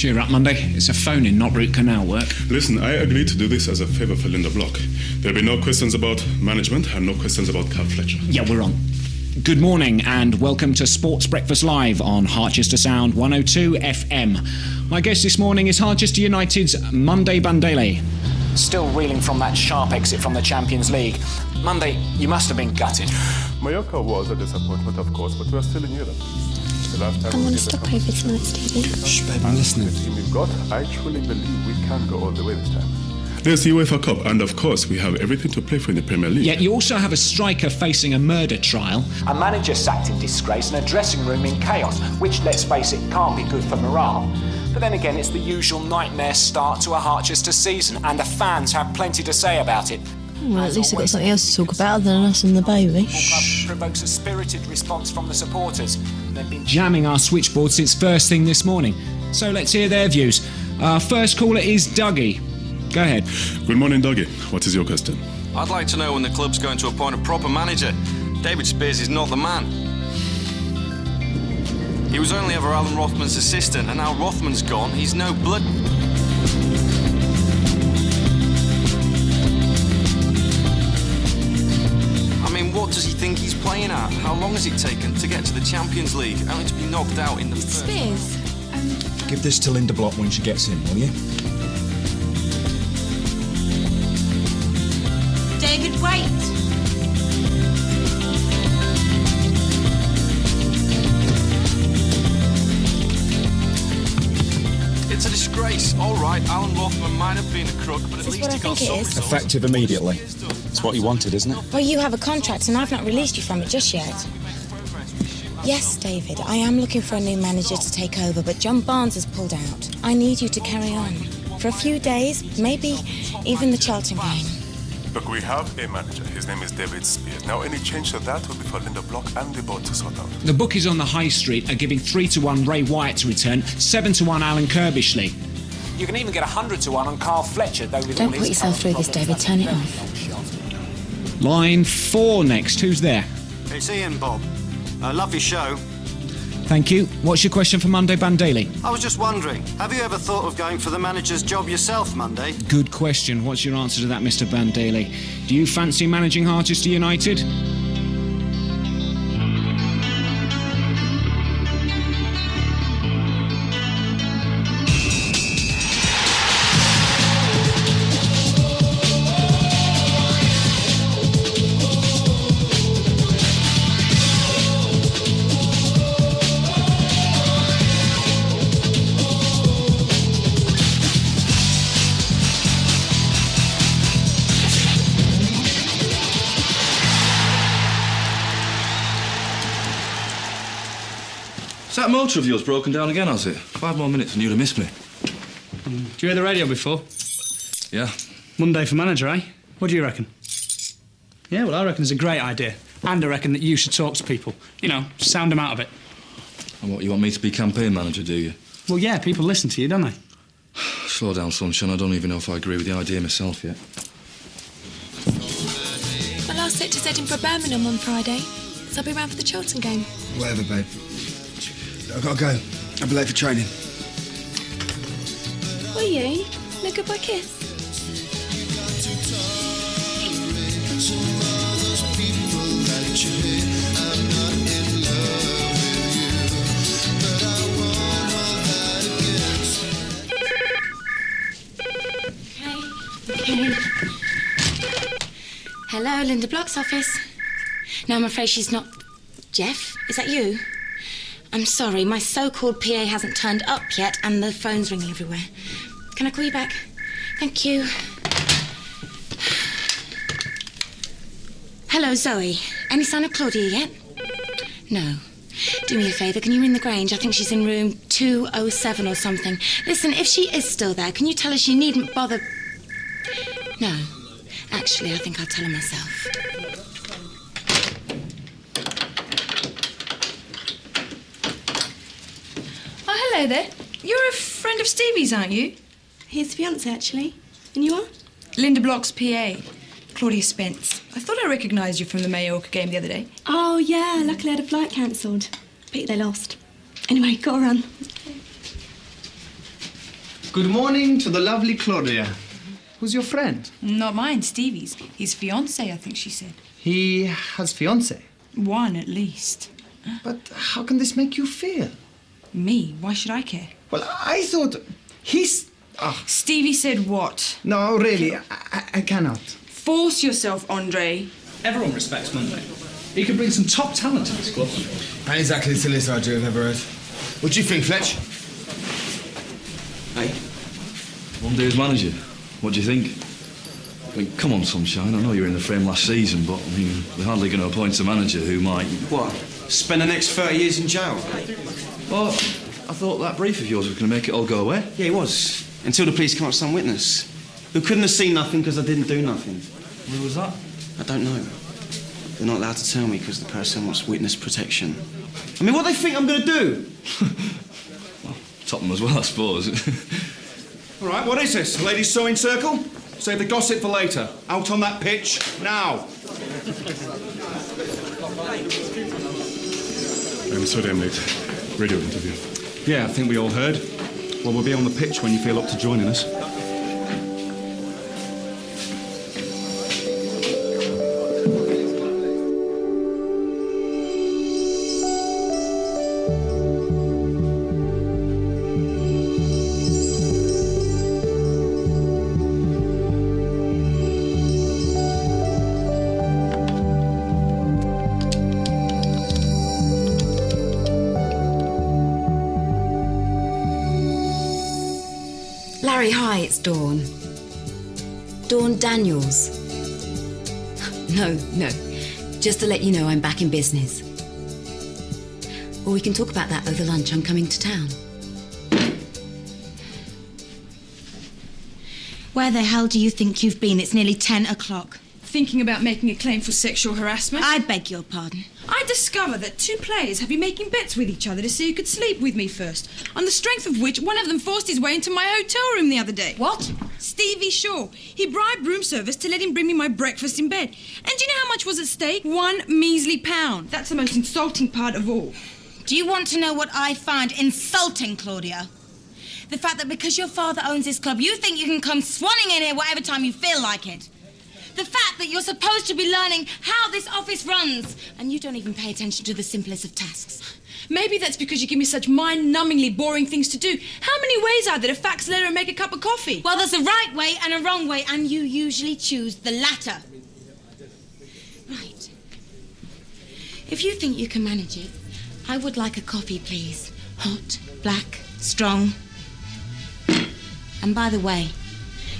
Cheer up, Monday. It's a phone-in, not root canal work. Listen, I agreed to do this as a favour for Linda Block. There'll be no questions about management and no questions about Carl Fletcher. Yeah, we're on. Good morning and welcome to Sports Breakfast Live on Harchester Sound 102 FM. My guest this morning is Harchester United's Monday Bandele. Still reeling from that sharp exit from the Champions League. Monday, you must have been gutted. Mallorca was a disappointment, of course, but we're still in Europe. The last time I want to stop over tonight, Stevie. Shh, babe, I'm listening. The team we've got, I truly believe we can go all the way this time. There's the UEFA Cup, and of course, we have everything to play for in the Premier League. Yet you also have a striker facing a murder trial. A manager sacked in disgrace and a dressing room in chaos, which, let's face it, can't be good for morale. But then again, it's the usual nightmare start to a Harchester season, and the fans have plenty to say about it. Well, at least they've got something else to talk about other than us and the baby. Shh. Provokes a spirited response from the supporters. They've been Jamming our switchboard since first thing this morning. So let's hear their views. Our first caller is Dougie. Go ahead. Good morning, Dougie. What is your question? I'd like to know when the club's going to appoint a proper manager. David Spears is not the man. He was only ever Alan Rothman's assistant, and now Rothman's gone, he's no blood... What does he think he's playing at? How long has it taken to get to the Champions League, only to be knocked out in the first... Spears, Give this to Linda Block when she gets in, will you? David, wait! It's a disgrace. All right, Alan Rothman might have been a crook, but at Is this least what he I got think some it is? results. Effective immediately. It's what you wanted, isn't it? Well, you have a contract and I've not released you from it just yet. Yes, David, I am looking for a new manager to take over, but John Barnes has pulled out. I need you to carry on. For a few days, maybe even the Charlton game. Look, we have a manager. His name is David Spears. Now, any change to that will be for Linda Block and the board to sort out. The bookies on the high street are giving 3-1 Ray Wyatt to return, 7-1 Alan Kirbishley. You can even get 100-1 on Carl Fletcher, though with Don't all put his yourself through this, David. Turn it off. Line 4 next. Who's there? It's Ian, Bob. Lovely show. Thank you. What's your question for Monday Bandele? I was just wondering, have you ever thought of going for the manager's job yourself, Monday? Good question. What's your answer to that, Mr. Bandele? Do you fancy managing Harchester United? Is that motor of yours broken down again, has it? 5 more minutes and you'd have missed me. Did you hear the radio before? Yeah. Monday for manager, eh? What do you reckon? Yeah, well, I reckon it's a great idea. And I reckon that you should talk to people. You know, sound them out of it. And what, you want me to be campaign manager, do you? Well, yeah, people listen to you, don't they? Slow down, sunshine. I don't even know if I agree with the idea myself yet. My last sit is Edinburgh Birmingham on Friday, so I'll be around for the Charlton game. Whatever, babe. I've got to go. I'll be late for training. Will you? No goodbye kiss? Okay. Hello, Linda Block's office. No, I'm afraid she's not... Jeff, is that you? I'm sorry, my so-called PA hasn't turned up yet and the phone's ringing everywhere. Can I call you back? Thank you. Hello, Zoe. Any sign of Claudia yet? No. Do me a favour, can you ring the Grange? I think she's in room 207 or something. Listen, if she is still there, can you tell her she needn't bother... No. Actually, I think I'll tell her myself. Oh, hello there. You're a friend of Stevie's, aren't you? His fiancée, actually. And you are? Linda Block's PA, Claudia Spence. I thought I recognised you from the Mallorca game the other day. Oh, yeah. Luckily I had a flight cancelled. Pity they lost. Anyway, got to run. Good morning to the lovely Claudia. Who's your friend? Not mine, Stevie's. His fiancée, I think she said. He has fiancée? One, at least. But how can this make you feel? Me? Why should I care? Well, I thought he's... Oh. Stevie said what? No, really, I cannot. Force yourself, Andre. Everyone respects Monday. He could bring some top talent to this club. Ain't exactly the silliest idea I've ever heard. What do you think, Fletch? Hey? Monday's manager. What do you think? I mean, come on, Sunshine. I know you were in the frame last season, but, I mean, they're hardly going to appoint a manager who might... What? Spend the next 30 years in jail? Well, I thought that brief of yours was going to make it all go away. Yeah, it was. Until the police come up with some witness who couldn't have seen nothing because I didn't do nothing. Who was that? I don't know. They're not allowed to tell me because the person wants witness protection. I mean, what do they think I'm going to do? Well, top them as well, I suppose. All right, what is this? Ladies' sewing circle? Save the gossip for later. Out on that pitch, now. I'm sorry I'm late. Radio interview. Yeah, I think we all heard. Well, we'll be on the pitch when you feel up to joining us. Larry, hi, it's Dawn. Dawn Daniels. No. Just to let you know I'm back in business. Well, we can talk about that over lunch. I'm coming to town. Where the hell do you think you've been? It's nearly 10 o'clock. Thinking about making a claim for sexual harassment? I beg your pardon. I discovered that two players have been making bets with each other to see who could sleep with me first, on the strength of which one of them forced his way into my hotel room the other day. What? Stevie Shaw. He bribed room service to let him bring me my breakfast in bed. And do you know how much was at stake? £1 measly. That's the most insulting part of all. Do you want to know what I find insulting, Claudia? The fact that because your father owns this club, you think you can come swanning in here whatever time you feel like it. The fact that you're supposed to be learning how this office runs, and you don't even pay attention to the simplest of tasks. Maybe that's because you give me such mind-numbingly boring things to do. How many ways are there to fax a letter and make a cup of coffee? Well, there's a right way and a wrong way, and you usually choose the latter. Right. If you think you can manage it, I would like a coffee, please. Hot, black, strong. And by the way,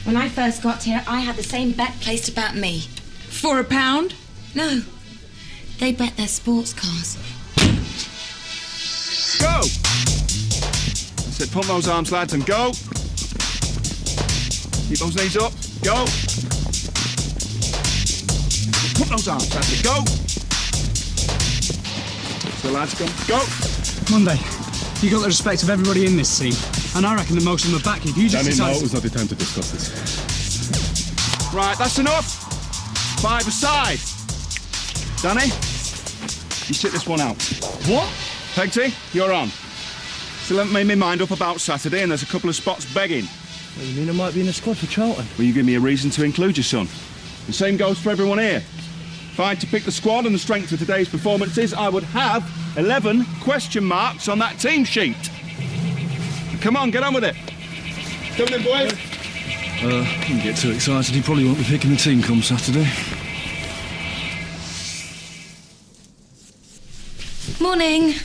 when I first got here, I had the same bet placed about me. For £1? No. They bet their sports cars. Go! I said pump those arms, lads, and go. Keep those knees up. Go. Pump those arms, that's it. Go. So, lads, go. Monday, you got the respect of everybody in this team. And I reckon that most of them are back. If you just Danny, decide... now is not the time to discuss this. Right, that's enough. 5 aside. Danny, you sit this one out. What? Pegty, you're on. Still haven't made my mind up about Saturday, and there's a couple of spots begging. What, you mean I might be in the squad for Charlton? Will you give me a reason to include your son? The same goes for everyone here. If I had to pick the squad and the strength of today's performances, I would have 11 question marks on that team sheet. Come on, get on with it. Come then, boys. Don't get too excited. He probably won't be picking the team come Saturday. Morning.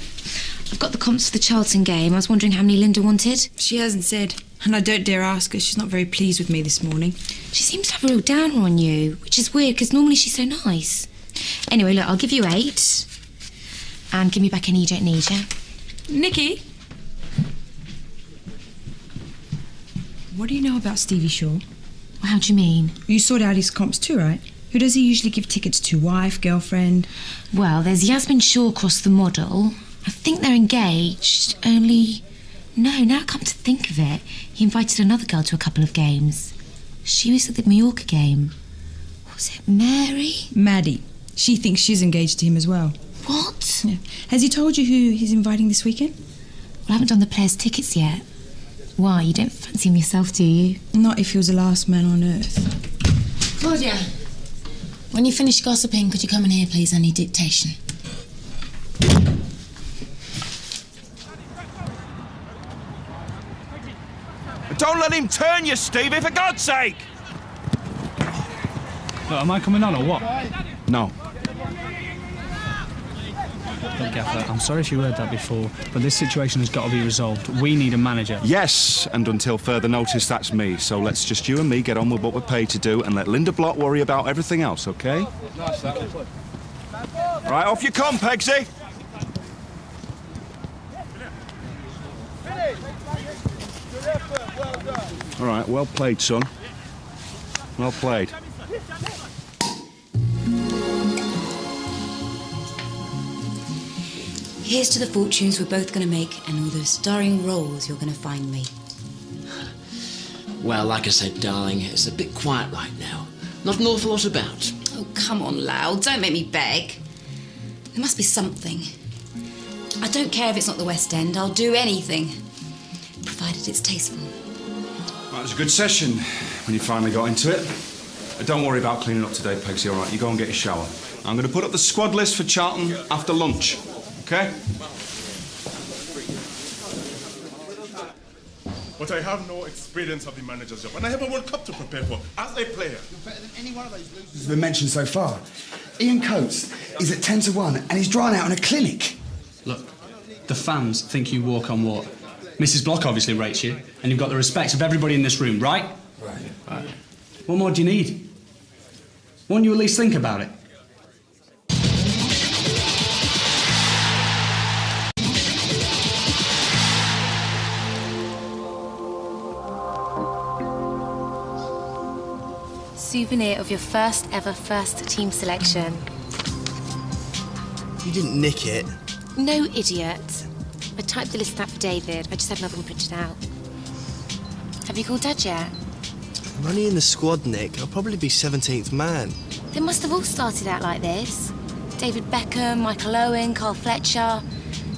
I've got the comps for the Charlton game. I was wondering how many Linda wanted. She hasn't said. And I don't dare ask her. She's not very pleased with me this morning. She seems to have a real downer on you, which is weird because normally she's so nice. Anyway, look, I'll give you 8. And give me back any you don't need, yeah? Nikki? What do you know about Stevie Shaw? Well, how do you mean? You sort out his comps too, right? Who does he usually give tickets to? Wife, girlfriend? Well, there's Yasmin Shawcross, the model. I think they're engaged, only... No, now I come to think of it, he invited another girl to a couple of games. She was at the Mallorca game. Was it Mary? Maddie. She thinks she's engaged to him as well. What? Yeah. Has he told you who he's inviting this weekend? Well, I haven't done the players' tickets yet. Why, you don't fancy fancy him yourself, do you? Not if he was the last man on earth. Claudia, when you finish gossiping, could you come in here, please? I need dictation. Don't let him turn you, Stevie, for God's sake! Look, am I coming on or what? No. Look, Gaffer, I'm sorry if you heard that before, but this situation has got to be resolved. We need a manager. Yes, and until further notice, that's me. So let's just you and me get on with what we're paid to do and let Linda Block worry about everything else, OK? Right, off you come, Pegsy. All right, well played, son. Well played. Here's to the fortunes we're both going to make and all those starring roles you're going to find me. Well, like I said, darling, it's a bit quiet right now. Not an awful lot about. Oh, come on, Loud. Don't make me beg. There must be something. I don't care if it's not the West End. I'll do anything, provided it's tasteful. Well, it was a good session when you finally got into it. Don't worry about cleaning up today, Pegsy, all right? You go and get a shower. I'm going to put up the squad list for Charlton after lunch, OK? But I have no experience of the manager's job, and I have a World Cup to prepare for as a player. You're better than any one of those losers who's been mentioned so far. Ian Coates is at 10 to 1, and he's drawn out on a clinic. Look, the fans think you walk on water. Mrs. Block obviously rates you, and you've got the respect of everybody in this room, right? Right. What more do you need? Won't you at least think about it? Souvenir of your first ever first team selection. You didn't nick it. No, idiot. I typed the list out for David. I just had nothing printed out. Have you called Dad yet? I'm only in the squad, Nick. I'll probably be 17th man. They must have all started out like this. David Beckham, Michael Owen, Carl Fletcher.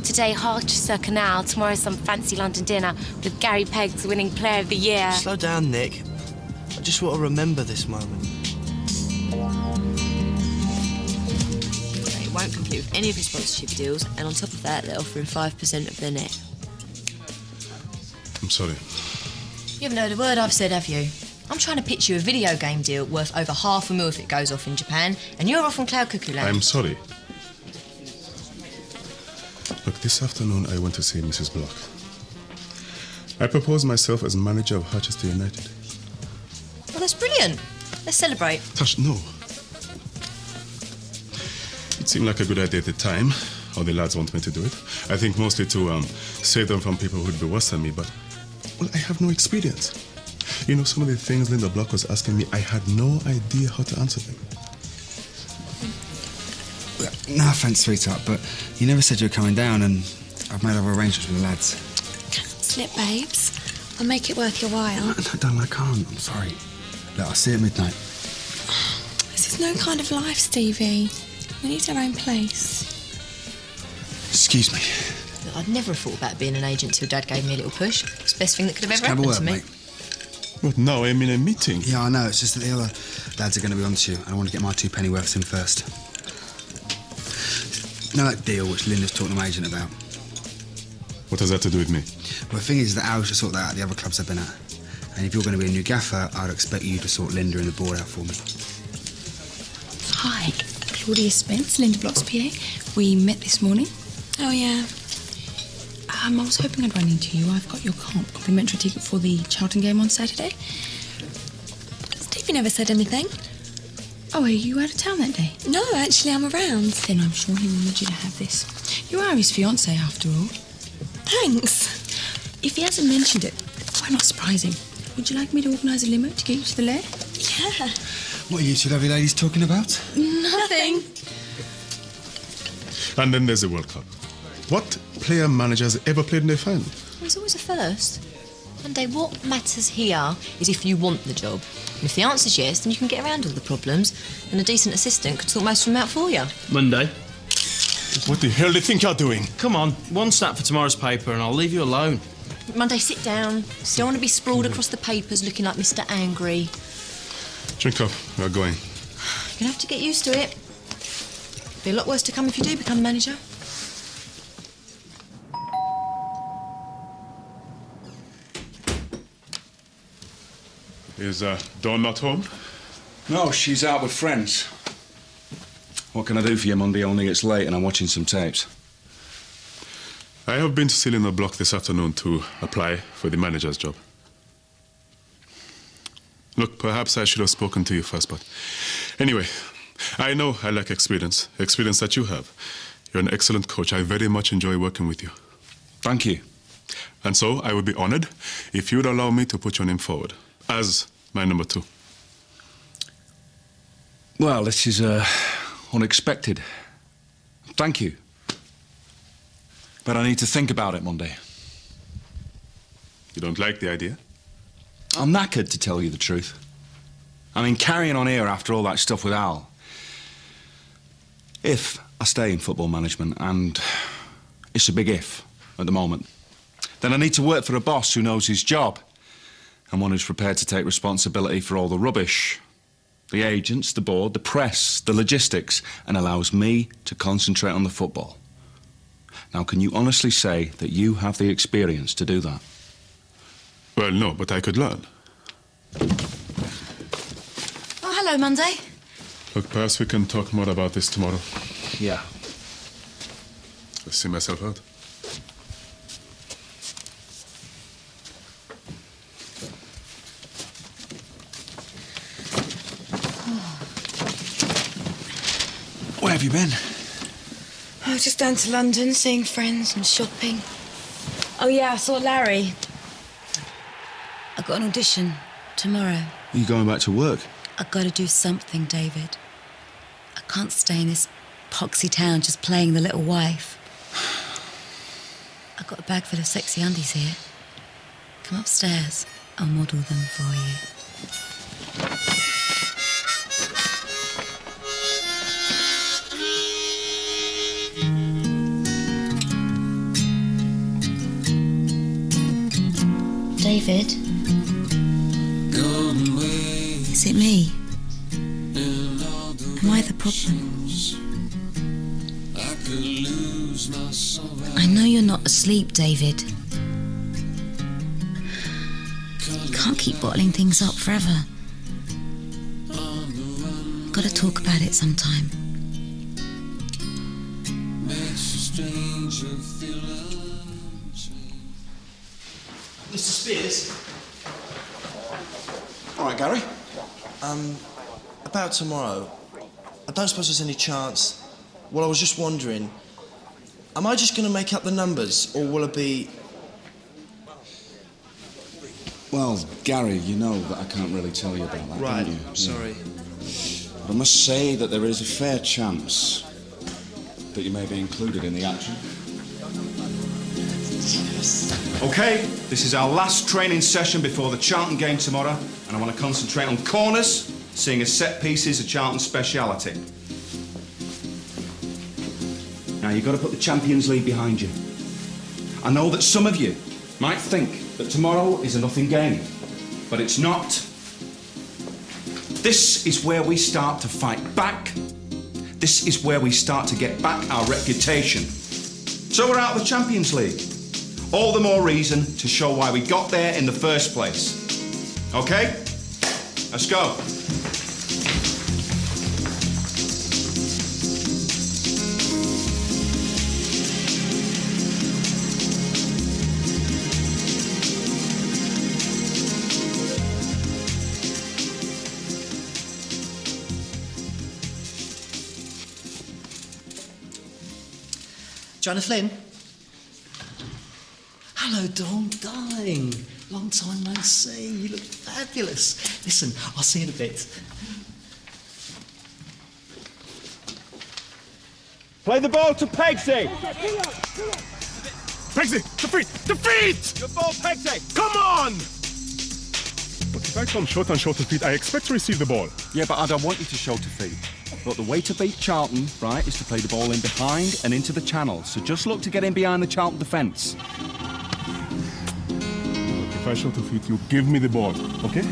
Today, Harchester Canal. Tomorrow, some fancy London dinner with Gary Peggs winning Player of the Year. Slow down, Nick. I just want to remember this moment. They won't compete with any of his sponsorship deals, and on top of that, they're offering 5% of their net. I'm sorry. You haven't heard a word I've said, have you? I'm trying to pitch you a video game deal worth over $500,000 if it goes off in Japan, and you're off on Cloud Cuckoo Land. I'm sorry. Look, this afternoon I went to see Mrs. Block. I proposed myself as manager of Harchester United. Well, that's brilliant. Let's celebrate. Tash, no. It seemed like a good idea at the time, or the lads want me to do it. I think mostly to save them from people who'd be worse than me, but, well, I have no experience. You know, some of the things Linda Block was asking me, I had no idea how to answer them. No offence, sweetheart, but you never said you were coming down, and I've made other arrangements with the lads. Slip, babes. I'll make it worth your while. No, darling, I can't. I'm sorry. Look, I'll see you at midnight. This is no kind of life, Stevie. We need our own place. Excuse me. Look, I'd never have thought about being an agent till Dad gave me a little push. It's the best thing that could have ever Just happened work, to me. mate. But now I'm in a meeting. Yeah, I know. It's just that the other lads are going to be on to you. I want to get my 2 pennyworths in first. You know that deal which Linda's talking to my agent about? What has that to do with me? Well, the thing is that Al should sort that out at the other clubs I've been at. And if you're going to be a new gaffer, I'd expect you to sort Linda and the board out for me. Hi, Claudia Spence, Linda Block's PA. We met this morning. Oh, yeah. I was hoping I'd run into you. I've got your complimentary ticket for the Charlton game on Saturday. Stevie never said anything. Oh, are you out of town that day? No, actually, I'm around. Then I'm sure he wanted you to have this. You are his fiancée, after all. Thanks. If he hasn't mentioned it, why not surprise him? Would you like me to organise a limo to get you to the lair? Yeah. What are you two lovely ladies talking about? Nothing. And then there's the World Cup. What player manager has ever played in a final? There's always a first. Monday, what matters here is if you want the job. And if the answer's yes, then you can get around all the problems, and a decent assistant could sort most of them out for you. Monday. What the hell do you think you're doing? Come on, one snap for tomorrow's paper and I'll leave you alone. Monday, sit down. Don't want to be sprawled across the papers looking like Mr. Angry. Drink up. We're going. You're gonna have to get used to it. Be a lot worse to come if you do become manager. Is Dawn not home? No, she's out with friends. What can I do for you, Monday? Only it's late and I'm watching some tapes. I have been to Selina Block this afternoon to apply for the manager's job. Look, perhaps I should have spoken to you first, but anyway, I know I lack experience that you have. You're an excellent coach. I very much enjoy working with you. Thank you. And so I would be honored if you would allow me to put your name forward as my number 2. Well, this is unexpected. Thank you. But I need to think about it, Monday. You don't like the idea? I'm knackered, to tell you the truth. I mean, carrying on here after all that stuff with Al. If I stay in football management, and it's a big if at the moment, then I need to work for a boss who knows his job and one who's prepared to take responsibility for all the rubbish. The agents, the board, the press, the logistics, and allows me to concentrate on the football. Now, can you honestly say that you have the experience to do that? Well, no, but I could learn. Oh, hello, Monday. Look, perhaps we can talk more about this tomorrow. Yeah. I'll see myself out. Where have you been? I was just down to London, seeing friends and shopping. Oh, yeah, I saw Larry. I've got an audition tomorrow. Are you going back to work? I've got to do something, David. I can't stay in this poxy town just playing the little wife. I've got a bag full of sexy undies here. Come upstairs. I'll model them for you. David? Is it me? Am I the problem? I know you're not asleep, David. You can't keep bottling things up forever. Gotta talk about it sometime. Mr. Spears? All right, Gary. About tomorrow. I don't suppose there's any chance. Well, I was just wondering, am I just going to make up the numbers, or will it be... Well, Gary, you know that I can't really tell you about that, Right, don't you? I'm sorry. But I must say that there is a fair chance that you may be included in the action. OK, this is our last training session before the Charlton game tomorrow, and I want to concentrate on corners, seeing as set pieces a Charlton speciality. Now, you've got to put the Champions League behind you. I know that some of you might think that tomorrow is a nothing game, but it's not. This is where we start to fight back. This is where we start to get back our reputation. So we're out of the Champions League. All the more reason to show why we got there in the first place. OK? Let's go. Joanna Flynn? Hello, Dawn, darling. Long time no see. You look fabulous. Listen, I'll see you in a bit. Play the ball to Pegsy. Pegsy, the feet! Your ball, Pegsy. Come on! But if I come short on shorter feet, I expect to receive the ball. Yeah, but I don't want you to show to feet. Look, the way to beat Charlton, right, is to play the ball in behind and into the channel. So just look to get in behind the Charlton defence. If I show to fit you, give me the ball, okay?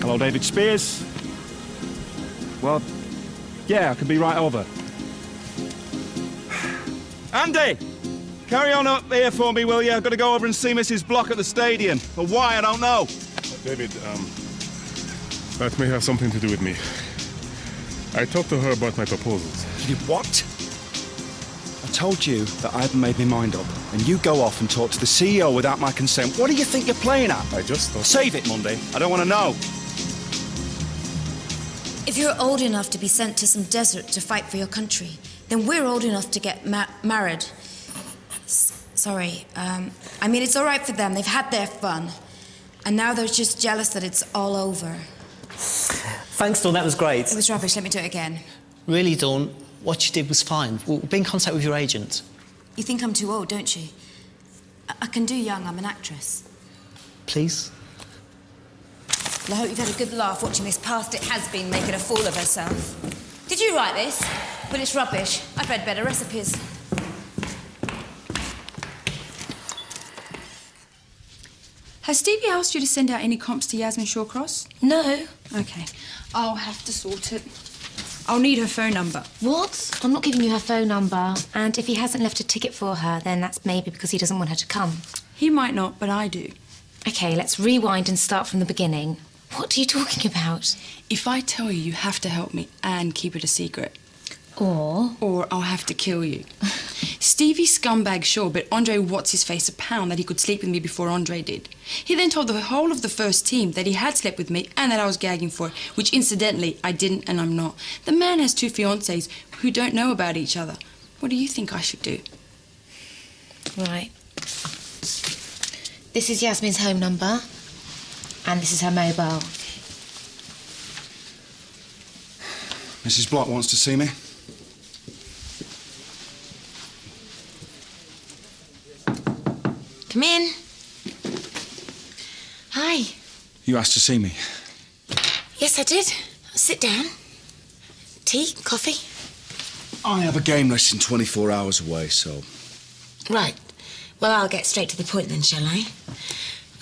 Hello, David Spears. Well, yeah, I can be right over. Andy! Carry on up here for me, will you? I've got to go over and see Mrs. Block at the stadium. For why, I don't know. David, that may have something to do with me. I talked to her about my proposals. You what? I told you that I hadn't made my mind up, and you go off and talk to the CEO without my consent. What do you think you're playing at? I just thought... Save it, Monday. I don't want to know. If you're old enough to be sent to some desert to fight for your country, then we're old enough to get married. Sorry. I mean, it's all right for them. They've had their fun. And now they're just jealous that it's all over. Thanks, Dawn. That was great. It was rubbish. Let me do it again. Really, Dawn, what you did was fine. We'll be in contact with your agent. You think I'm too old, don't you? I can do young. I'm an actress. Please? Well, I hope you've had a good laugh watching this past it has-been making a fool of herself. Did you write this? Well, it's rubbish. I've read better recipes. Has Stevie asked you to send out any comps to Yasmin Shawcross? No. OK. I'll have to sort it. I'll need her phone number. What? I'm not giving you her phone number. And if he hasn't left a ticket for her, then that's maybe because he doesn't want her to come. He might not, but I do. OK, let's rewind and start from the beginning. What are you talking about? If I tell you, you have to help me and keep it a secret. Or I'll have to kill you. Stevie scumbag, sure, but Andre what's-his-face a pound that he could sleep with me before Andre did. He then told the whole of the first team that he had slept with me and that I was gagging for it, which incidentally I didn't and I'm not. The man has 2 fiancées who don't know about each other. What do you think I should do? Right. This is Yasmin's home number and this is her mobile. Mrs. Block wants to see me. Come in. Hi. You asked to see me. Yes, I did. Sit down. Tea? Coffee? I have a game less than 24 hours away, so... Right. Well, I'll get straight to the point then, shall I?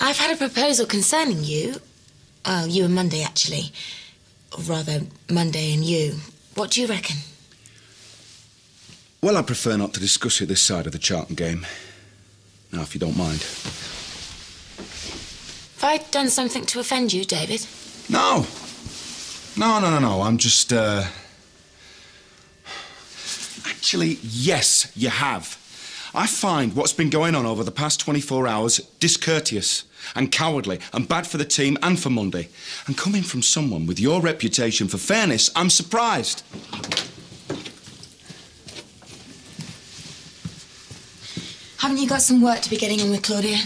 I've had a proposal concerning you. Oh, you and Monday, actually. Or rather, Monday and you. What do you reckon? Well, I prefer not to discuss it this side of the Charlton game. Now, if you don't mind. Have I done something to offend you, David? No. No. I'm just, Actually, yes, you have. I find what's been going on over the past 24 hours discourteous and cowardly and bad for the team and for Monday. And coming from someone with your reputation for fairness, I'm surprised. Haven't you got some work to be getting on with, Claudia?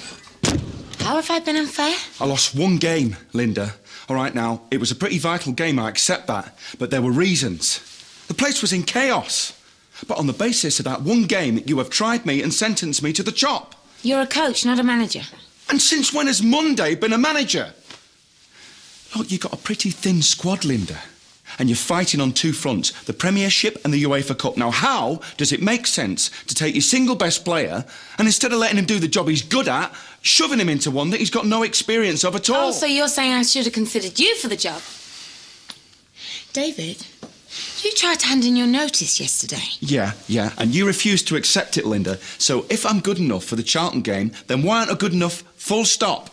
How have I been unfair? I lost one game, Linda. All right, now, it was a pretty vital game, I accept that. But there were reasons. The place was in chaos. But on the basis of that one game, you have tried me and sentenced me to the chop. You're a coach, not a manager. And since when has Monday been a manager? Look, you've got a pretty thin squad, Linda. And you're fighting on 2 fronts, the Premiership and the UEFA Cup. Now, how does it make sense to take your single best player and instead of letting him do the job he's good at, shoving him into one that he's got no experience of at all? Oh, so you're saying I should have considered you for the job? David, you tried to hand in your notice yesterday. Yeah, and you refused to accept it, Linda. So if I'm good enough for the Charlton game, then why aren't I good enough full stop?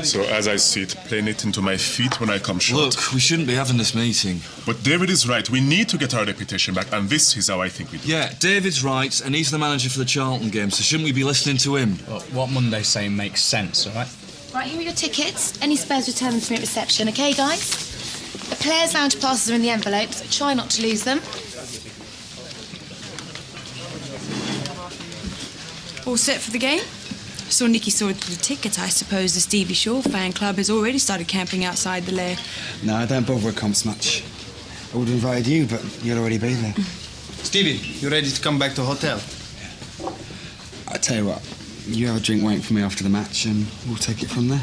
So, as I see it, playing it into my feet when I come short. Look, we shouldn't be having this meeting. But David is right. We need to get our reputation back, and this is how I think we do. Yeah, David's right, and he's the manager for the Charlton game, so shouldn't we be listening to him? Well, what Monday's saying makes sense, all right? Right, here are your tickets. Any spares, return them to me at reception, OK, guys? The players' lounge passes are in the envelopes. Try not to lose them. All set for the game? Saw Nicky sorted the tickets. I suppose the Stevie Shaw fan club has already started camping outside the lair. No, I don't bother with comps much. I would have invited you, but you'll already be there. Stevie, you ready to come back to hotel? I tell you what, you have a drink waiting for me after the match and we'll take it from there.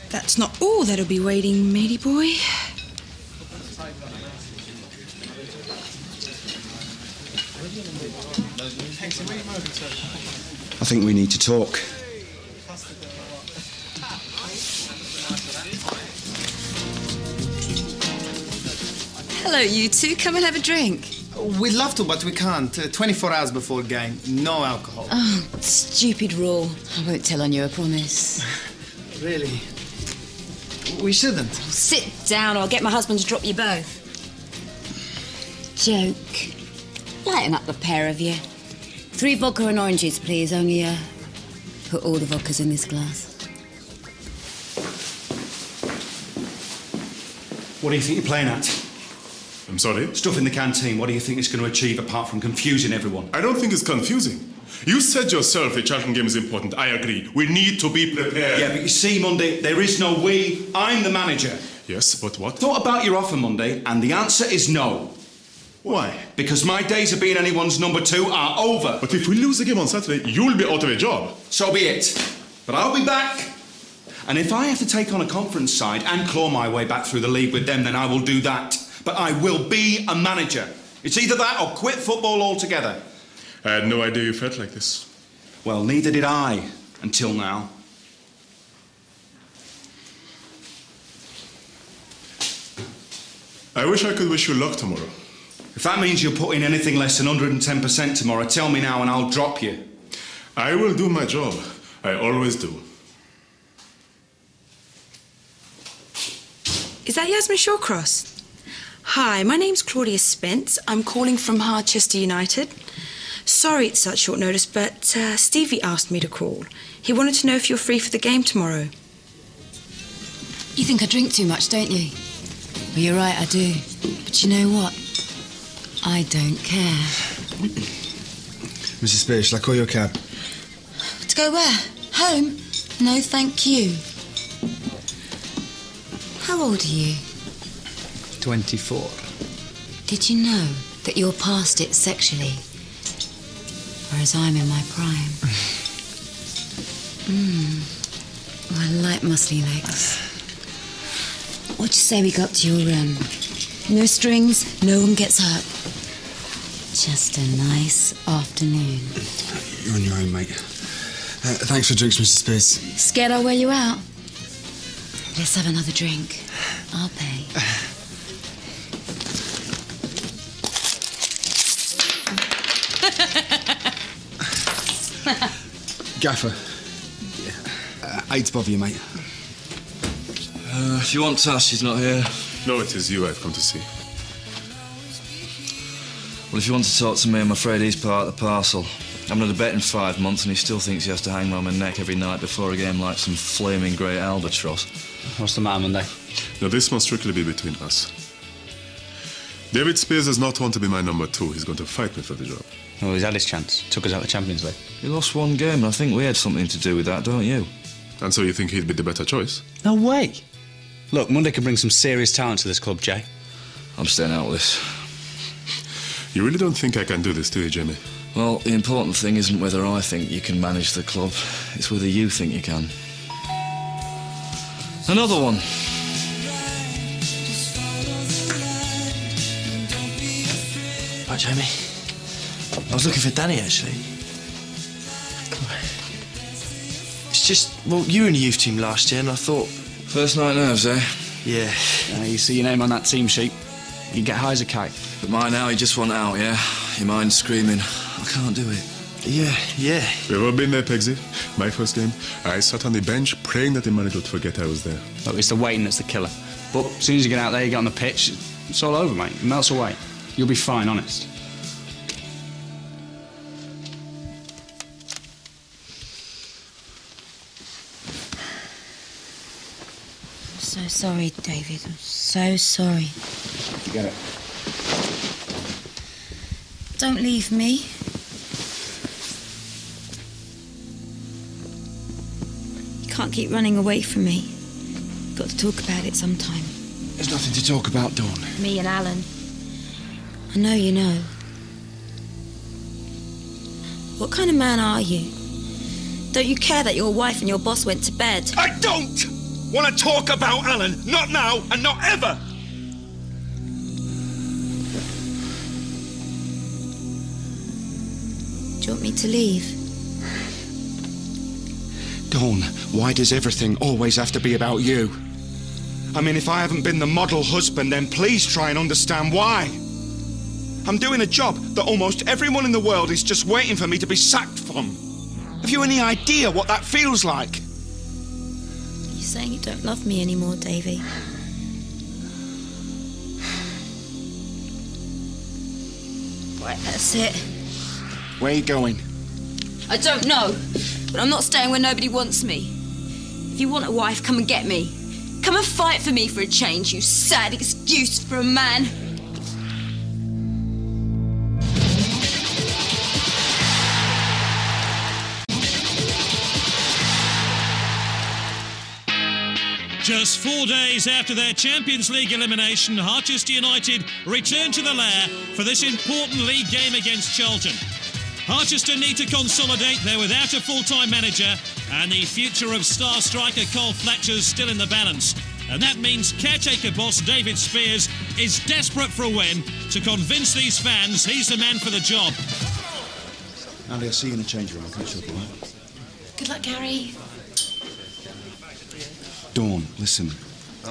That's not all that'll be waiting, matey boy. I think we need to talk. Hello, you two. Come and have a drink. We'd love to, but we can't. 24 hours before game, no alcohol. Oh, stupid rule. I won't tell on you, I promise. Really? We shouldn't. Sit down or I'll get my husband to drop you both. Joke. Lighten up the pair of you. 3 vodka and oranges, please. Only, put all the vodkas in this glass. What do you think you're playing at? I'm sorry? Stuff in the canteen. What do you think it's going to achieve apart from confusing everyone? I don't think it's confusing. You said yourself the Charlton game is important. I agree. We need to be prepared. Yeah, but you see, Monday, there is no we. I'm the manager. Yes, but what? Thought about your offer, Monday, and the answer is no. Why? Because my days of being anyone's number 2 are over. But if we lose the game on Saturday, you'll be out of a job. So be it. But I'll be back. And if I have to take on a conference side and claw my way back through the league with them, then I will do that. But I will be a manager. It's either that or quit football altogether. I had no idea you felt like this. Well, neither did I, until now. I wish I could wish you luck tomorrow. If that means you'll put in anything less than 110% tomorrow, tell me now and I'll drop you. I will do my job. I always do. Is that Yasmin Shawcross? Hi, my name's Claudia Spence. I'm calling from Harchester United. Sorry it's such short notice, but Stevie asked me to call. He wanted to know if you're free for the game tomorrow. You think I drink too much, don't you? Well, you're right, I do. But you know what? I don't care. Mrs. Spears, shall I call your cab? To go where? Home? No, thank you. How old are you? 24. Did you know that you're past it sexually? Whereas I'm in my prime. Oh, I like muscly legs. What do you say we go up to your room? No strings, no one gets hurt. Just a nice afternoon. You're on your own, mate. Thanks for drinks, Mrs. Spears. Scared I'll wear you out? Let's have another drink. I'll pay. Gaffer. Yeah. Hate to bother you, mate. If you want Tash, she's not here. No, it is you I've come to see. Well, if you want to talk to me, I'm afraid he's part of the parcel. I haven't had a bet in 5 months, and he still thinks he has to hang round my neck every night before a game like some flaming grey albatross. What's the matter, Monday? Now, this must strictly be between us. David Spears does not want to be my number 2. He's going to fight me for the job. Well, he's had his chance. Took us out of the Champions League. He lost 1 game, and I think we had something to do with that, don't you? And so you think he'd be the better choice? No way. Look, Monday can bring some serious talent to this club, Jay. I'm staying out of this. You really don't think I can do this, do you, Jamie? Well, the important thing isn't whether I think you can manage the club. It's whether you think you can. Another one. Right, Jamie. I was looking for Danny, actually. It's just, well, you were in the youth team last year, and I thought... First night nerves, eh? Yeah. You see your name on that team sheet, you get high as a kite. But mine now, you just want out, yeah? Your mind screaming, I can't do it. Yeah. We've all been there, Pegsy. My first game, I sat on the bench praying that the manager would forget I was there. Look, it's the waiting that's the killer. But as soon as you get out there, you get on the pitch, it's all over, mate. It melts away. You'll be fine, honest. I'm so sorry, David. I'm so sorry. Get it. Don't leave me. You can't keep running away from me. Got to talk about it sometime. There's nothing to talk about, Dawn. Me and Alan. I know you know. What kind of man are you? Don't you care that your wife and your boss went to bed? I don't want to talk about Alan. Not now and not ever. Do you want me to leave? Dawn, why does everything always have to be about you? I mean, if I haven't been the model husband, then please try and understand why. I'm doing a job that almost everyone in the world is just waiting for me to be sacked from. Have you any idea what that feels like? You're saying you don't love me anymore, Davy. Right, that's it. Where are you going? I don't know, but I'm not staying where nobody wants me. If you want a wife, come and get me. Come and fight for me for a change, you sad excuse for a man. Just 4 days after their Champions League elimination, Harchester United return to the Lair for this important league game against Charlton. Harchester need to consolidate. They're without a full-time manager, and the future of star striker Carl Fletcher's still in the balance. And that means caretaker boss David Spears is desperate for a win to convince these fans he's the man for the job. Andy, I'll see you in a change room. I'll catch up, all right? Good luck, Gary. Dawn, listen.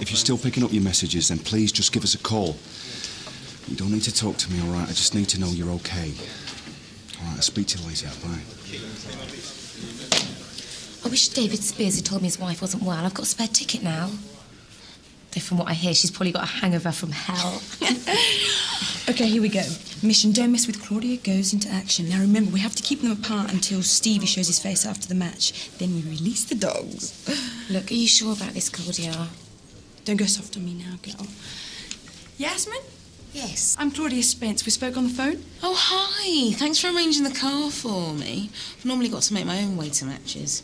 If you're still picking up your messages, then please just give us a call. You don't need to talk to me, all right? I just need to know you're okay. All right, I'll speak to you later. Bye. I wish David Spears had told me his wife wasn't well. I've got a spare ticket now. Though from what I hear, she's probably got a hangover from hell. OK, here we go. Mission Don't Mess with Claudia goes into action. Now remember, we have to keep them apart until Stevie shows his face after the match. Then we release the dogs. Look, are you sure about this, Claudia? Don't go soft on me now, girl. Yasmin? Yes? I'm Claudia Spence. We spoke on the phone. Oh, hi. Thanks for arranging the car for me. I've normally got to make my own way to matches.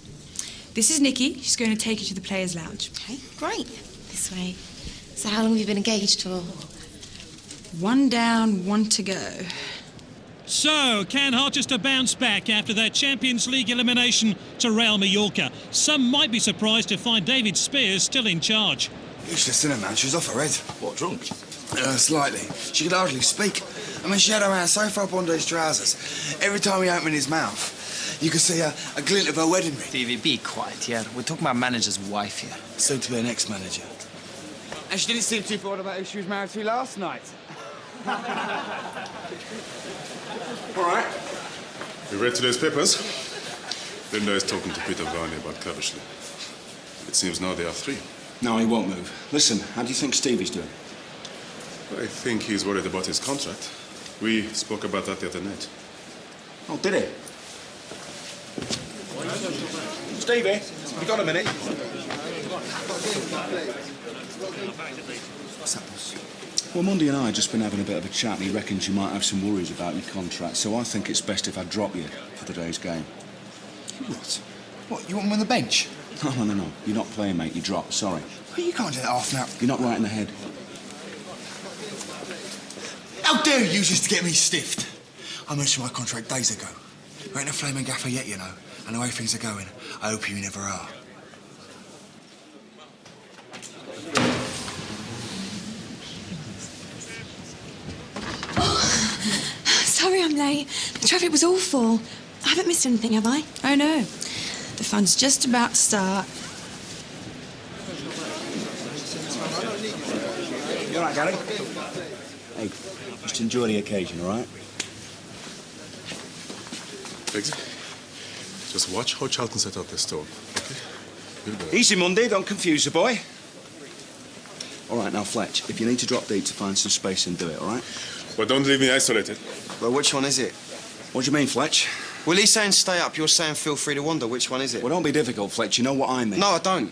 This is Nikki. She's going to take you to the Players' Lounge. OK, great. This way. So how long have you been engaged for? 1 down, 1 to go. So, can Harchester bounce back after their Champions League elimination to Real Mallorca? Some might be surprised to find David Spears still in charge. Useless, didn't man? She was off her head. What, drunk? Slightly. She could hardly speak. I mean, she had her hand so far up under his trousers. Every time he opened his mouth, you could see a glint of her wedding ring. Stevie, be quiet, yeah? We're talking about manager's wife here. Soon to be an ex-manager. And she didn't seem too bored about who she was married to last night. All right. You read today's papers? Linda is talking to Peter Varney about Cleversley. It seems now they are 3. No, he won't move. Listen, how do you think Stevie's doing? I think he's worried about his contract. We spoke about that the other night. Oh, did he? Stevie, you got a minute? What's that, boss? Well, Mundy and I have just been having a bit of a chat, and he reckons you might have some worries about your contract, so I think it's best if I drop you for today's game. What? What, you want me on the bench? No. You're not playing, mate. You drop. Sorry. Well, you can't do that half an hour. You're not right in the head. How dare you use this to get me stiffed? I mentioned my contract days ago. I ain't a flaming gaffer yet, you know. And the way things are going, I hope you never are. Sorry I'm late. The traffic was awful. I haven't missed anything, have I? Oh, no. The fun's just about to start. You all right, Gary? Hey, just enjoy the occasion, all right? Biggsy, just watch how Charlton set up their stone, okay? Easy, Mundy. Don't confuse the boy. All right, now, Fletch, if you need to drop deep to find some space, then do it, all right? But don't leave me isolated. Well, which one is it? What do you mean, Fletch? Well, he's saying stay up. You're saying feel free to wander. Which one is it? Well, don't be difficult, Fletch. You know what I mean. No, I don't.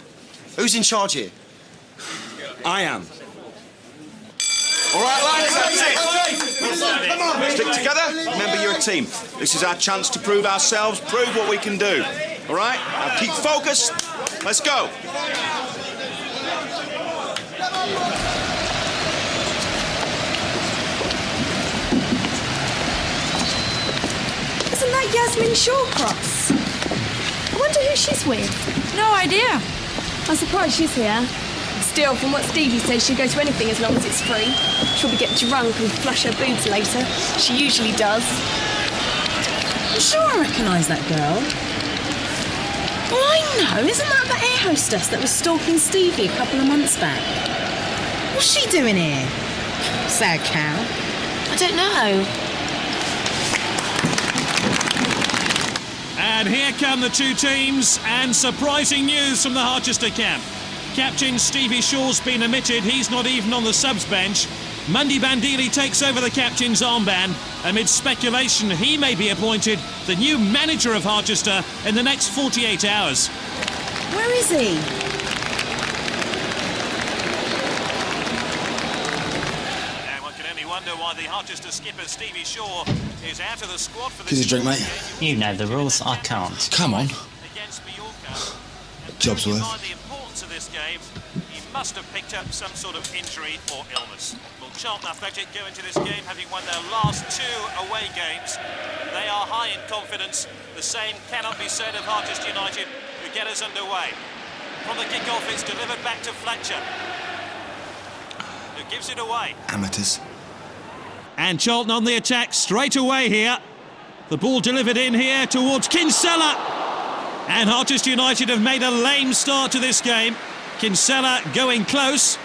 Who's in charge here? I am. All right, lads, that's it. Come on, stick together. Remember, you're a team. This is our chance to prove ourselves, prove what we can do. All right? Now keep focused. Let's go. Isn't that Yasmin Shawcross? I wonder who she's with. No idea. I'm surprised she's here. Still, from what Stevie says, she'll go to anything as long as it's free. She'll be get drunk and flush her boobs later. She usually does. I'm sure I recognise that girl. Well, I know. Isn't that the air hostess that was stalking Stevie a couple of months back? What's she doing here? Sad cow. I don't know. And here come the two teams, and surprising news from the Harchester camp. Captain Stevie Shaw's been omitted. He's not even on the subs bench. Mundy Bandili takes over the captain's armband. Amid speculation, he may be appointed the new manager of Harchester in the next 48 hours. Where is he? And one can only wonder why the Harchester skipper Stevie Shaw is out of the squad for Here's this. a drink, mate. You know the rules. I can't. Come on. Against Mallorca. Job's worth. Behind the importance of this game, he must have picked up some sort of injury or illness. Will Charlton Athletic go into this game having won their last 2 away games? They are high in confidence. The same cannot be said of Harchester United, who get us underway. From the kick-off, it's delivered back to Fletcher, who gives it away. Amateurs. And Charlton on the attack straight away here. The ball delivered in here towards Kinsella. And Harchester United have made a lame start to this game. Kinsella going close.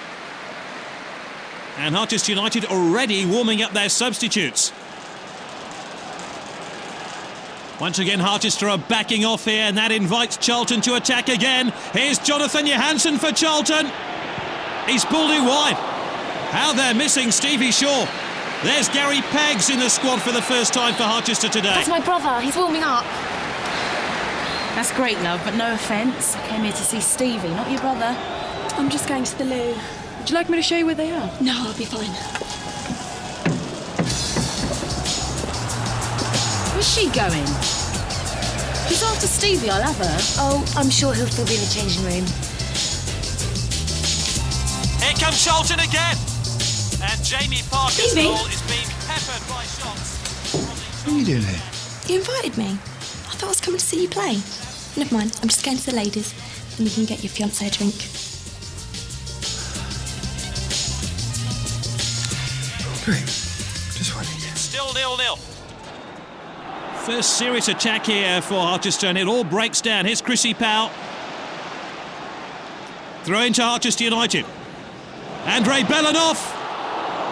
And Harchester United already warming up their substitutes. Once again, Harchester are backing off here, and that invites Charlton to attack again. Here's Jonathan Johansson for Charlton. He's pulled it wide. How they're missing Stevie Shaw. There's Gary Peggs in the squad for the first time for Harchester today. That's my brother. He's warming up. That's great, love, but no offence. I came here to see Stevie, not your brother. I'm just going to the loo. Would you like me to show you where they are? No, I'll be fine. Where's she going? She's after Stevie, I'll have her. Oh, I'm sure he'll still be in the changing room. Here comes Charlton again. And Jamie Parker's Stevie? goal is being peppered by shots. What are you doing here? You invited me. I thought I was coming to see you play. Never mind, I'm just going to the ladies, and you can get your fiancé a drink. Great. Just waiting. Still 0-0. First serious attack here for Harchester, and it all breaks down. Here's Chrissy Powell. Throw into Harchester United. Andrei Belanov.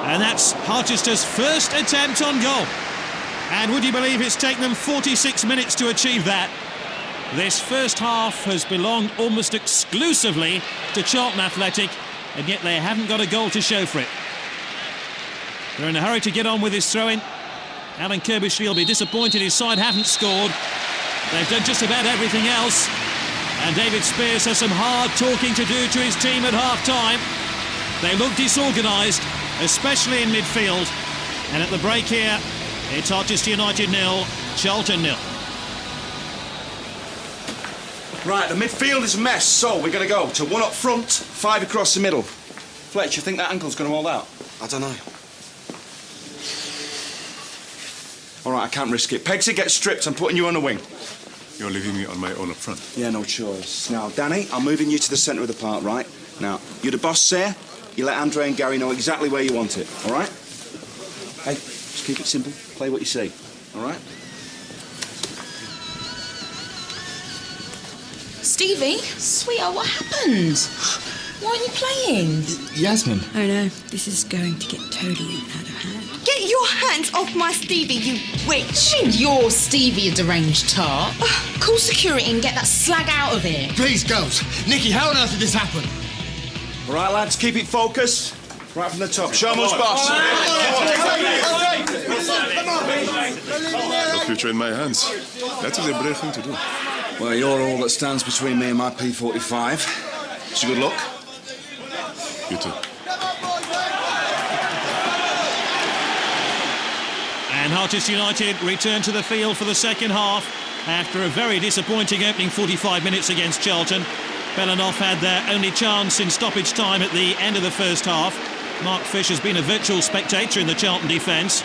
And that's Harchester's first attempt on goal. And would you believe it's taken them 46 minutes to achieve that? This first half has belonged almost exclusively to Charlton Athletic, and yet they haven't got a goal to show for it. They're in a hurry to get on with this throw-in. Alan Kirbishley will be disappointed his side haven't scored. They've done just about everything else. And David Spears has some hard talking to do to his team at half-time. They look disorganised, especially in midfield. And at the break here, it's Harchester United 0, Charlton 0. Right, the midfield is a mess, so we're going to go to 1 up front, 5 across the middle. Fletch, you think that ankle's going to hold out? I don't know. All right, I can't risk it. Pegsy gets stripped. I'm putting you on the wing. You're leaving me on my own up front. Yeah, no choice. Now, Danny, I'm moving you to the centre of the park, right? Now, you're the boss there. You let Andre and Gary know exactly where you want it, all right? Hey, just keep it simple. Play what you see, all right? Stevie? Sweetheart, what happened? Why aren't you playing? Yasmin. Oh no, this is going to get totally out of hand. Get your hands off my Stevie, you witch! I mean, you're Stevie, a deranged tart. Call security and get that slag out of here. Please, girls. Nikki, how on earth did this happen? All right, lads, keep it focused. Right from the top. Show 'em who's boss. The future in my hands. That is a brave thing to do. Well, you're all that stands between me and my P45. So good luck. You too. And Harchester United return to the field for the second half after a very disappointing opening 45 minutes against Charlton. Belanov had their only chance in stoppage time at the end of the first half. Mark Fish has been a virtual spectator in the Charlton defence.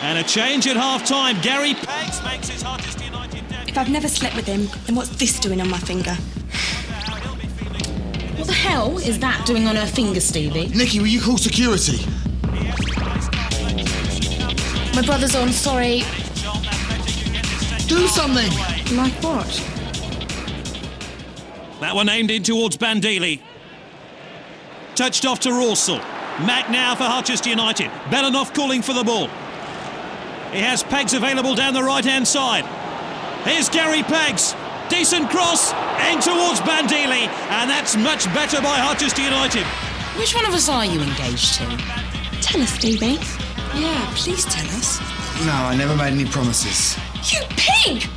And a change at half-time. Gary Peggs makes his Harchester United debut. If I've never slept with him, then what's this doing on my finger? What the hell is that doing on her finger, Stevie? Nikki, will you call security? My brother's on, sorry. Do something! Like what? That one aimed in towards Bandili. Touched off to Rawsell. Mack now for Harchester United. Belanoff calling for the ball. He has Peggs available down the right-hand side. Here's Gary Peggs. Decent cross in towards Bandili, and that's much better by Harchester United. Which one of us are you engaged to? Tell us, Stevie. Yeah, please tell us. No, I never made any promises. You pig!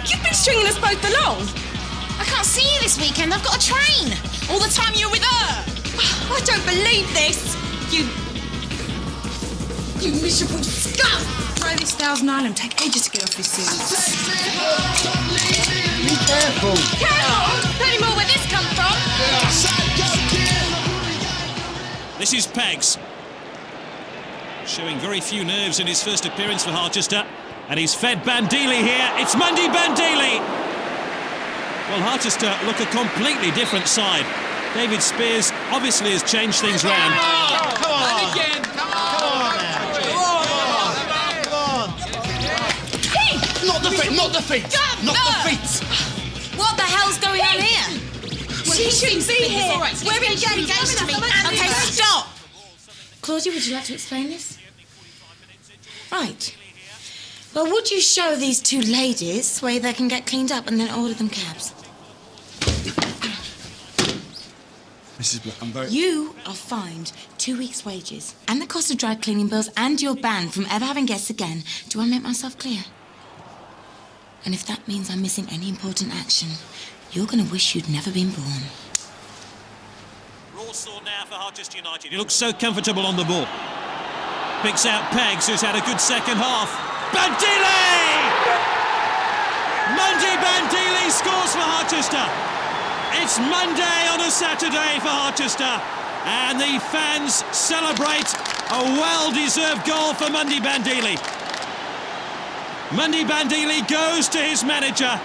You've been stringing us both along. I can't see you this weekend. I've got a train. All the time you're with her. I don't believe this. You miserable scum! Try this Thousand Island. Take ages to get off this seat. Be careful. Careful! Plenty more where this come from. This is Peggs. Showing very few nerves in his first appearance for Harchester. And he's fed Bandili here. It's Mundy Bandili. Well, Harchester look a completely different side. David Spears obviously has changed things round. Come on. And again. Come on. Not the feet, not the feet! Not the feet! What the hell's going on here? She shouldn't be here. We're engaged to me. Okay, stop. Claudia, would you like to explain this? Right. Well, would you show these two ladies where they can get cleaned up and then order them cabs? Mrs. Black, I'm very... You are fined 2 weeks' wages and the cost of dry cleaning bills, and you're banned from ever having guests again. Do I make myself clear? And if that means I'm missing any important action, you're going to wish you'd never been born. Rawsell now for Harchester United. He looks so comfortable on the ball. Picks out Peggs, who's had a good second half. Bandili! Mundy Bandili scores for Harchester. It's Monday on a Saturday for Harchester, and the fans celebrate a well-deserved goal for Mundy Bandili. Mundy Bandili goes to his manager.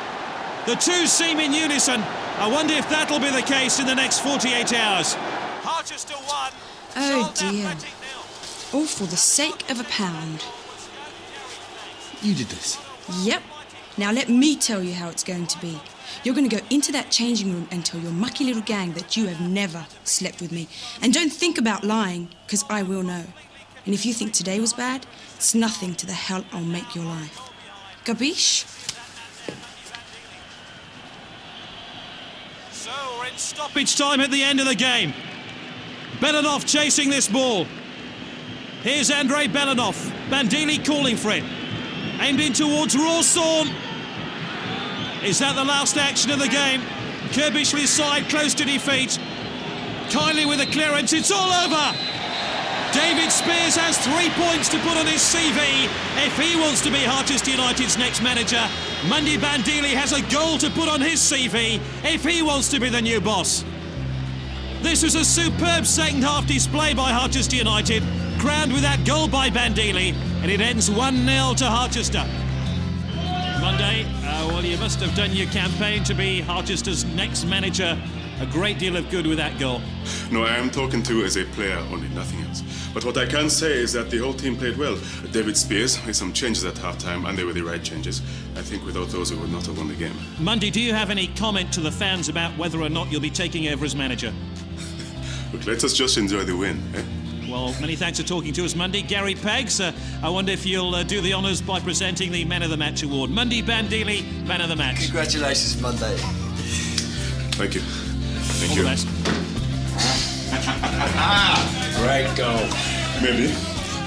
The two seem in unison. I wonder if that'll be the case in the next 48 hours. Harchester won. Oh dear. All for the sake of £1. You did this? Yep. Now let me tell you how it's going to be. You're going to go into that changing room and tell your mucky little gang that you have never slept with me. And don't think about lying, because I will know. And if you think today was bad, it's nothing to the hell I'll make your life. Gabish? So we're in stoppage time at the end of the game. Belanoff chasing this ball. Here's Andrei Belanoff. Bandili calling for it. Aimed in towards Rawsell. Is that the last action of the game? Kirbishley's side close to defeat. Kiley with a clearance. It's all over. David Spears has 3 points to put on his CV if he wants to be Harchester United's next manager. Mundy Bandili has a goal to put on his CV if he wants to be the new boss. This was a superb second-half display by Harchester United, crowned with that goal by Bandili, and it ends 1-0 to Harchester. Monday, well, you must have done your campaign to be Harchester's next manager. A great deal of good with that goal. No, I am talking to you as a player only, nothing else. But what I can say is that the whole team played well. David Spears made some changes at half-time, and they were the right changes. I think without those, we would not have won the game. Mundy, do you have any comment to the fans about whether or not you'll be taking over as manager? Look, let us just enjoy the win, eh? Well, many thanks for talking to us, Mundy. Gary Peggs, I wonder if you'll do the honours by presenting the Man of the Match award. Mundy Bandili, Man of the Match. Congratulations, Monday. Thank you. Thank All you. the best. Great goal. Maybe,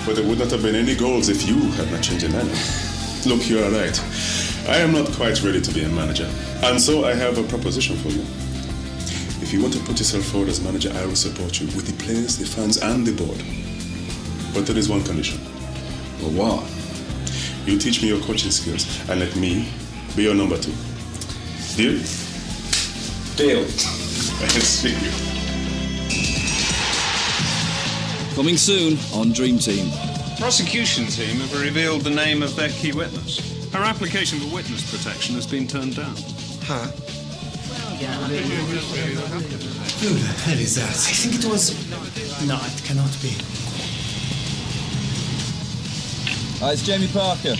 but there would not have been any goals if you had not changed the lineup. Look, you are right. I am not quite ready to be a manager, and so I have a proposition for you. If you want to put yourself forward as manager, I will support you with the players, the fans, and the board. But there is one condition. Well, what? You teach me your coaching skills, and let me be your number 2. Deal? Deal. I see you. Coming soon on Dream Team. Prosecution team have revealed the name of their key witness. Her application for witness protection has been turned down. Huh? Who the hell is that? I think it was... No, it cannot be. It's Jamie Parker.